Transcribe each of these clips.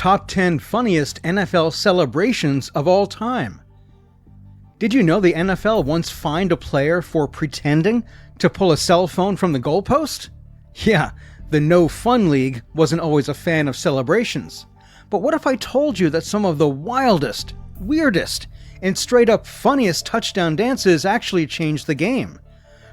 Top 10 Funniest NFL Celebrations of All Time. Did you know the NFL once fined a player for pretending to pull a cell phone from the goalpost? Yeah, the No Fun League wasn't always a fan of celebrations. But what if I told you that some of the wildest, weirdest, and straight-up funniest touchdown dances actually changed the game?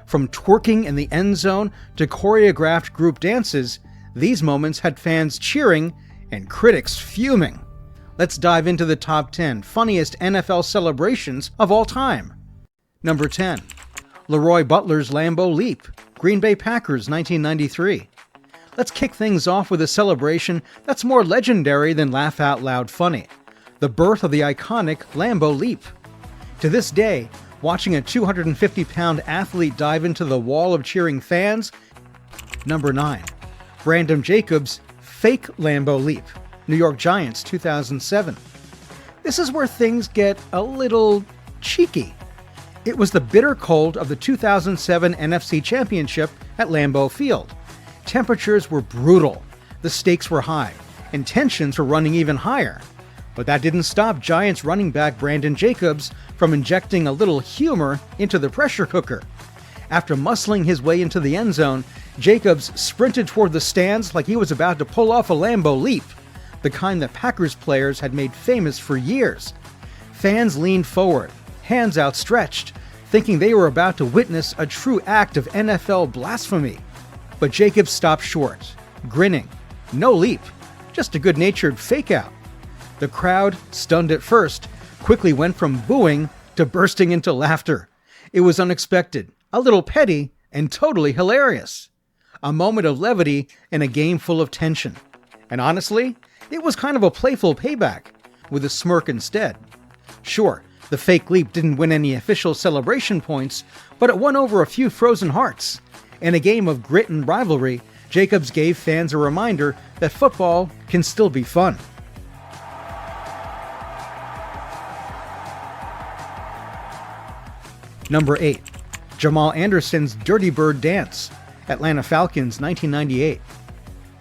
From twerking in the end zone to choreographed group dances, these moments had fans cheering and critics fuming. Let's dive into the top 10 funniest NFL celebrations of all time. Number 10. Leroy Butler's Lambeau Leap, Green Bay Packers, 1993. Let's kick things off with a celebration that's more legendary than laugh-out-loud funny. The birth of the iconic Lambeau Leap. To this day, watching a 250-pound athlete dive into the wall of cheering fans. Number 9. Brandon Jacobs' Fake Lambeau Leap, New York Giants, 2007. This is where things get a little cheeky. It was the bitter cold of the 2007 NFC Championship at Lambeau Field. Temperatures were brutal, the stakes were high, and tensions were running even higher. But that didn't stop Giants running back Brandon Jacobs from injecting a little humor into the pressure cooker. After muscling his way into the end zone, Jacobs sprinted toward the stands like he was about to pull off a Lambeau Leap, the kind that Packers players had made famous for years. Fans leaned forward, hands outstretched, thinking they were about to witness a true act of NFL blasphemy. But Jacobs stopped short, grinning. No leap, just a good-natured fake-out. The crowd, stunned at first, quickly went from booing to bursting into laughter. It was unexpected, a little petty, and totally hilarious. A moment of levity in a game full of tension. And honestly, it was kind of a playful payback, with a smirk instead. Sure, the fake leap didn't win any official celebration points, but it won over a few frozen hearts. In a game of grit and rivalry, Jacobs gave fans a reminder that football can still be fun. Number 8. Jamal Anderson's Dirty Bird Dance, Atlanta Falcons, 1998.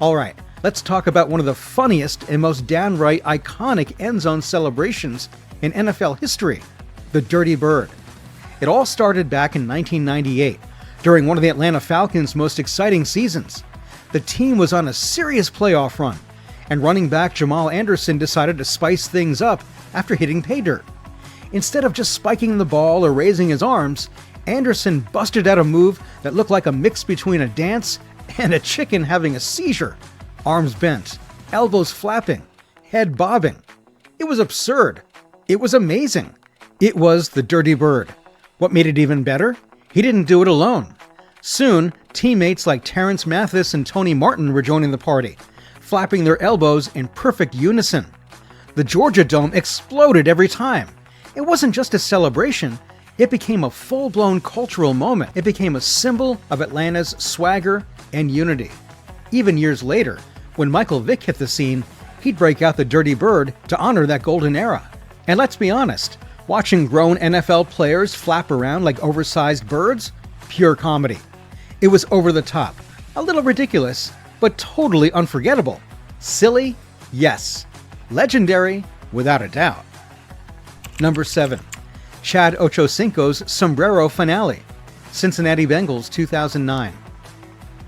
Alright, let's talk about one of the funniest and most downright iconic end-zone celebrations in NFL history, the Dirty Bird. It all started back in 1998, during one of the Atlanta Falcons' most exciting seasons. The team was on a serious playoff run, and running back Jamal Anderson decided to spice things up after hitting pay dirt. Instead of just spiking the ball or raising his arms, Anderson busted out a move that looked like a mix between a dance and a chicken having a seizure. Arms bent, elbows flapping, head bobbing. It was absurd. It was amazing. It was the Dirty Bird. What made it even better? He didn't do it alone. Soon, teammates like Terrence Mathis and Tony Martin were joining the party, flapping their elbows in perfect unison. The Georgia Dome exploded every time. It wasn't just a celebration, it became a full-blown cultural moment. It became a symbol of Atlanta's swagger and unity. Even years later, when Michael Vick hit the scene, he'd break out the Dirty Bird to honor that golden era. And let's be honest, watching grown NFL players flap around like oversized birds? Pure comedy. It was over the top, a little ridiculous, but totally unforgettable. Silly? Yes. Legendary? Without a doubt. Number 7. Chad Ochocinco's Sombrero Finale, Cincinnati Bengals, 2009.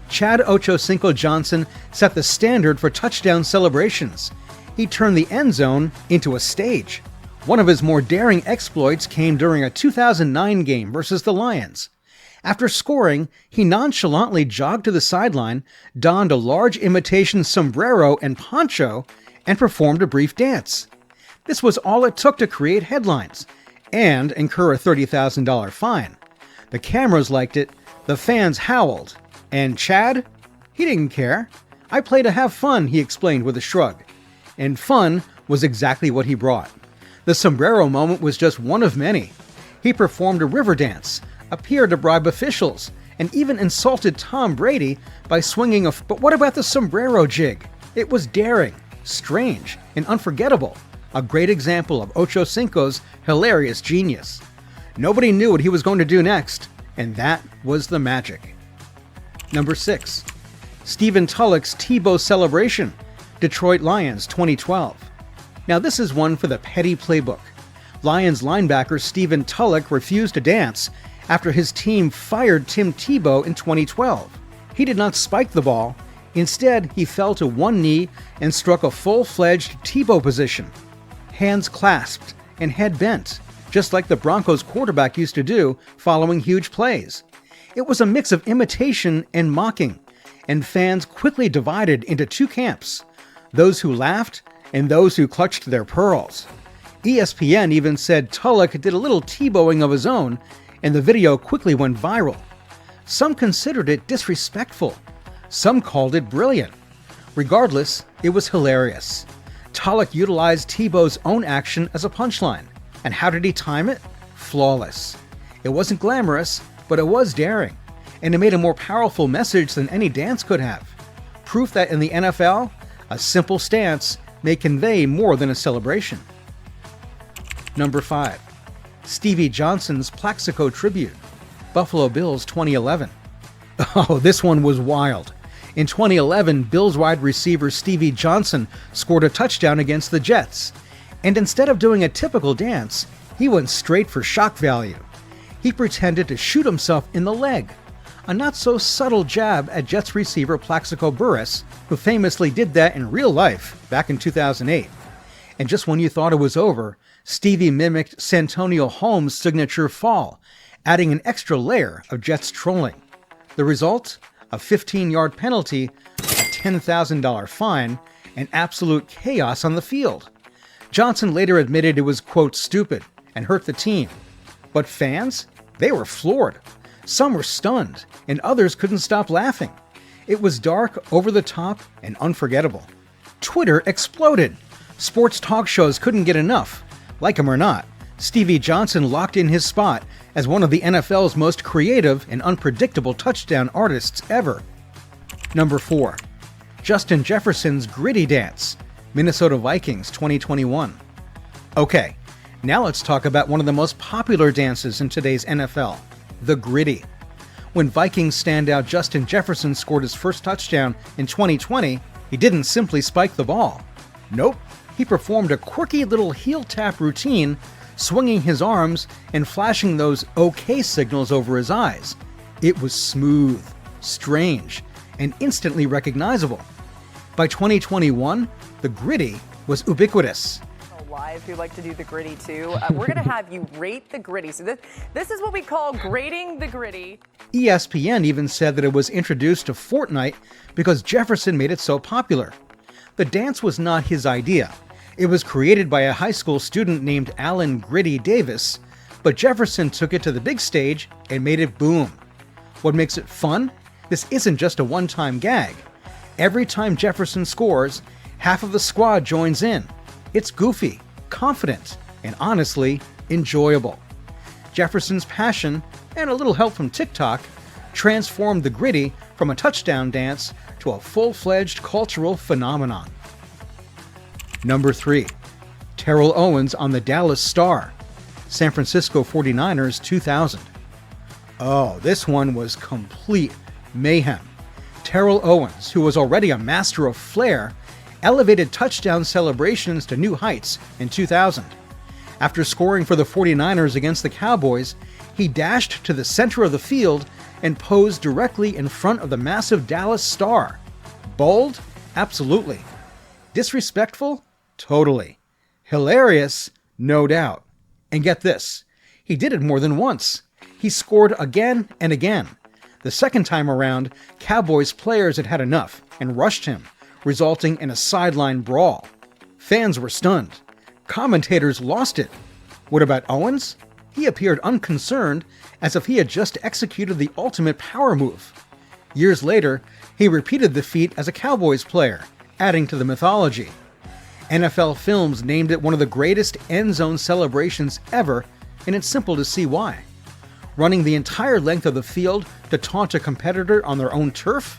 Chad Ochocinco Johnson set the standard for touchdown celebrations. He turned the end zone into a stage. One of his more daring exploits came during a 2009 game versus the Lions. After scoring, he nonchalantly jogged to the sideline, donned a large imitation sombrero and poncho, and performed a brief dance. This was all it took to create headlines and incur a $30,000 fine. The cameras liked it, the fans howled, and Chad? He didn't care. I play to have fun, he explained with a shrug. And fun was exactly what he brought. The sombrero moment was just one of many. He performed a river dance, appeared to bribe officials, and even insulted Tom Brady by swinging a... But what about the sombrero jig? It was daring, strange, and unforgettable. A great example of Ochocinco's hilarious genius. Nobody knew what he was going to do next, and that was the magic. Number 6. Stephen Tulloch's Tebow celebration, Detroit Lions 2012. Now this is one for the petty playbook. Lions linebacker Stephen Tulloch refused to dance after his team fired Tim Tebow in 2012. He did not spike the ball. Instead, he fell to one knee and struck a full-fledged Tebow position. Hands clasped and head bent, just like the Broncos quarterback used to do following huge plays. It was a mix of imitation and mocking, and fans quickly divided into two camps, those who laughed and those who clutched their pearls. ESPN even said Tulloch did a little Tebowing of his own, and the video quickly went viral. Some considered it disrespectful. Some called it brilliant. Regardless, it was hilarious. Tulloch utilized Tebow's own action as a punchline. And how did he time it? Flawless. It wasn't glamorous, but it was daring. And it made a more powerful message than any dance could have. Proof that in the NFL, a simple stance may convey more than a celebration. Number 5. Stevie Johnson's Plaxico Tribute, Buffalo Bills 2011. Oh, this one was wild. In 2011, Bills wide receiver Stevie Johnson scored a touchdown against the Jets. And instead of doing a typical dance, he went straight for shock value. He pretended to shoot himself in the leg, a not-so-subtle jab at Jets receiver Plaxico Burress, who famously did that in real life back in 2008. And just when you thought it was over, Stevie mimicked Santonio Holmes' signature fall, adding an extra layer of Jets trolling. The result? A 15-yard penalty, a $10,000 fine, and absolute chaos on the field. Johnson later admitted it was, quote, stupid and hurt the team. But fans? They were floored. Some were stunned, and others couldn't stop laughing. It was dark, over the top, and unforgettable. Twitter exploded. Sports talk shows couldn't get enough. Like him or not, Stevie Johnson locked in his spot as one of the NFL's most creative and unpredictable touchdown artists ever. Number 4. Justin Jefferson's Gritty Dance, Minnesota Vikings 2021. Okay, now let's talk about one of the most popular dances in today's NFL, the Gritty. When Vikings standout Justin Jefferson scored his first touchdown in 2020, he didn't simply spike the ball. Nope, he performed a quirky little heel tap routine, swinging his arms and flashing those OK signals over his eyes. It was smooth, strange, and instantly recognizable. By 2021, the Gritty was ubiquitous. Live who like to do the Gritty too. We're going to have you rate the Gritty. So this is what we call grading the Gritty. ESPN even said that it was introduced to Fortnite because Jefferson made it so popular. The dance was not his idea. It was created by a high school student named Alan Gritty Davis, but Jefferson took it to the big stage and made it boom. What makes it fun? This isn't just a one-time gag. Every time Jefferson scores, half of the squad joins in. It's goofy, confident, and honestly, enjoyable. Jefferson's passion, and a little help from TikTok, transformed the Gritty from a touchdown dance to a full-fledged cultural phenomenon. Number 3. Terrell Owens on the Dallas Star, San Francisco 49ers 2000. Oh, this one was complete mayhem. Terrell Owens, who was already a master of flair, elevated touchdown celebrations to new heights in 2000. After scoring for the 49ers against the Cowboys, he dashed to the center of the field and posed directly in front of the massive Dallas Star. Bold? Absolutely. Disrespectful? Totally. Hilarious? No doubt. And get this, he did it more than once. He scored again and again. The second time around, Cowboys players had had enough and rushed him, resulting in a sideline brawl. Fans were stunned. Commentators lost it. What about Owens? He appeared unconcerned, as if he had just executed the ultimate power move. Years later, he repeated the feat as a Cowboys player, adding to the mythology. NFL Films named it one of the greatest end zone celebrations ever, and it's simple to see why. Running the entire length of the field to taunt a competitor on their own turf?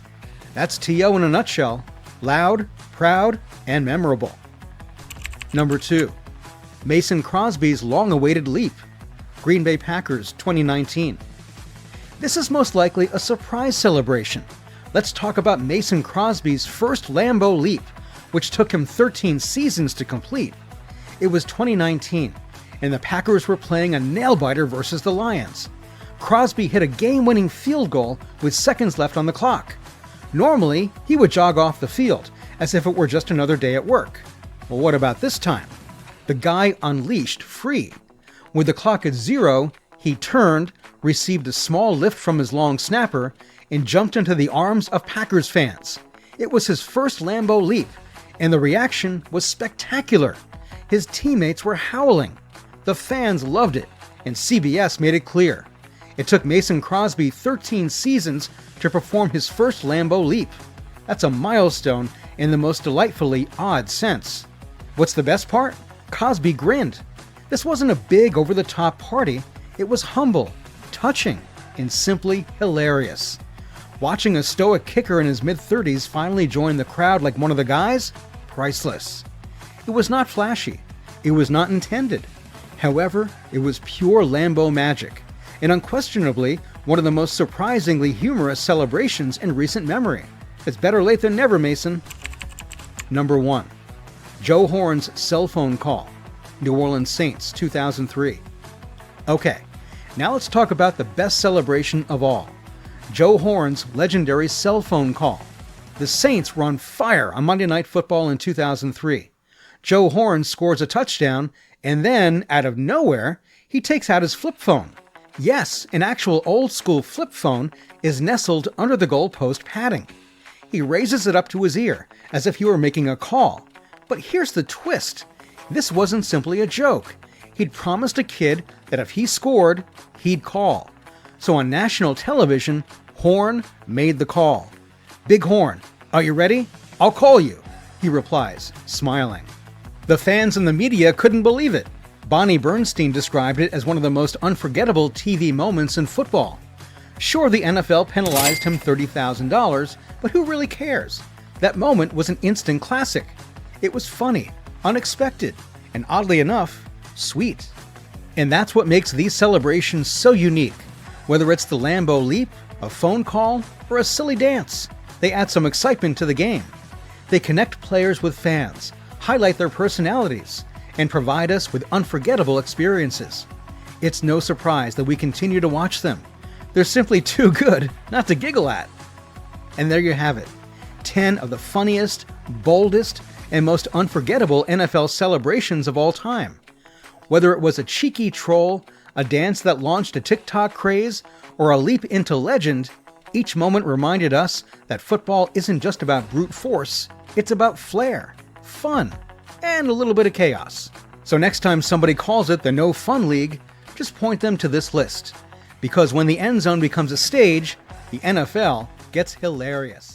That's T.O. in a nutshell. Loud, proud, and memorable. Number 2. Mason Crosby's long-awaited leap, Green Bay Packers 2019. This is most likely a surprise celebration. Let's talk about Mason Crosby's first Lambeau leap, which took him 13 seasons to complete. It was 2019, and the Packers were playing a nail-biter versus the Lions. Crosby hit a game-winning field goal with seconds left on the clock. Normally, he would jog off the field, as if it were just another day at work. Well, what about this time? The guy unleashed free. With the clock at 0, he turned, received a small lift from his long snapper, and jumped into the arms of Packers fans. It was his first Lambeau leap, and the reaction was spectacular. His teammates were howling. The fans loved it, and CBS made it clear. It took Mason Crosby 13 seasons to perform his first Lambeau leap. That's a milestone in the most delightfully odd sense. What's the best part? Crosby grinned. This wasn't a big over-the-top party. It was humble, touching, and simply hilarious. Watching a stoic kicker in his mid-30s finally join the crowd like one of the guys? Priceless. It was not flashy. It was not intended. However, it was pure Lambeau magic, and unquestionably one of the most surprisingly humorous celebrations in recent memory. It's better late than never, Mason. Number 1. Joe Horn's cell phone call. New Orleans Saints, 2003. Okay, now let's talk about the best celebration of all. Joe Horn's legendary cell phone call. The Saints were on fire on Monday Night Football in 2003. Joe Horn scores a touchdown, and then, out of nowhere, he takes out his flip phone. Yes, an actual old-school flip phone is nestled under the goalpost padding. He raises it up to his ear, as if he were making a call. But here's the twist. This wasn't simply a joke. He'd promised a kid that if he scored, he'd call. So on national television, Horn made the call. "Big Horn, are you ready? I'll call you," he replies, smiling. The fans and the media couldn't believe it. Bonnie Bernstein described it as one of the most unforgettable TV moments in football. Sure, the NFL penalized him $30,000, but who really cares? That moment was an instant classic. It was funny, unexpected, and oddly enough, sweet. And that's what makes these celebrations so unique. Whether it's the Lambeau leap, a phone call, or a silly dance, they add some excitement to the game. They connect players with fans, highlight their personalities, and provide us with unforgettable experiences. It's no surprise that we continue to watch them. They're simply too good not to giggle at. And there you have it. 10 of the funniest, boldest, and most unforgettable NFL celebrations of all time. Whether it was a cheeky troll, a dance that launched a TikTok craze, or a leap into legend, each moment reminded us that football isn't just about brute force, it's about flair, fun, and a little bit of chaos. So next time somebody calls it the No Fun League, just point them to this list. Because when the end zone becomes a stage, the NFL gets hilarious.